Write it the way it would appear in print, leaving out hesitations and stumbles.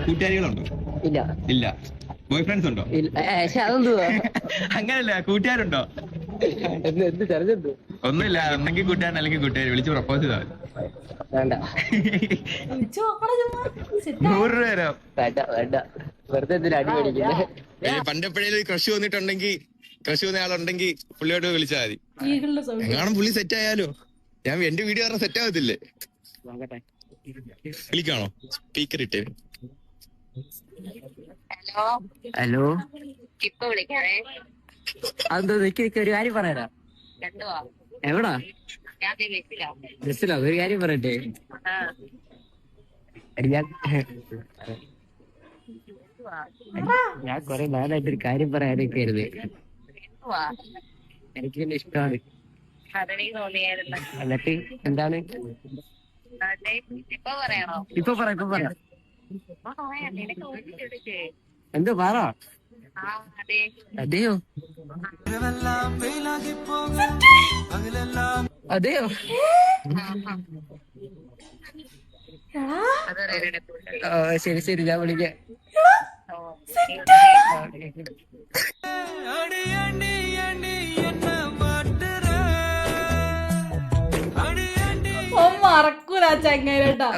കൂട്ടുകാരികളുണ്ടോ? ഇല്ല. ഇല്ല. Boy friends ഉണ്ടോ? അതെന്തുവാ? അങ്ങനല്ല, കൂട്ടുകാരുണ്ടോ? എന്ത് തെരഞ്ഞെടുത്തു? ഒന്നുമില്ല, ഒന്നെങ്കിൽ കൂട്ടുകാരൻ അല്ലെങ്കിൽ കൂട്ടുകാരി വിളിച്ച് പ്രപ്പോസ് ചെയ്താൽ വേണ്ട. 100 രൂപ തരാം. വേണ്ട വേണ്ട, വെറുതെ എന്തിനാ അടി മേടിക്കുന്നത്? പണ്ടെപ്പോഴേലും ക്രഷ് വന്നിട്ടുണ്ടെങ്കിൽ, ക്രഷ് വന്ന ആളുണ്ടെങ്കിൽ പുള്ളിയോട് വിളിച്ചാൽ മതി. എങ്ങാനും പുള്ളി സെറ്റ് ആയാലോ? ഞാൻ എന്റെ വീഡിയോ പറഞ്ഞ സെറ്റ് ആവത്തില്ലേ? വിളിക്കാണോ? സ്പീക്കർ ഇട്ടേ. ഹലോ, അതെന്തോ നിക്ക് ഒരു കാര്യം പറയാനാ. എവിടാ? ബസ്സിലോ? ഒരു കാര്യം പറയട്ടെ. ഞാൻ കൊറേ നാളായിട്ടൊരു കാര്യം പറയാനൊക്കെയായിരുന്നു. എനിക്ക് പിന്നെ ഇഷ്ടമാണ്. എന്നിട്ട് എന്താണ്? ഇപ്പൊ പറയാം. എന്തോ പറ. അതെയോ? അതെയോ? ശരി, ഞാൻ വിളിക്കാം. മറക്കൂല ചങ്ങേരട്ടാ.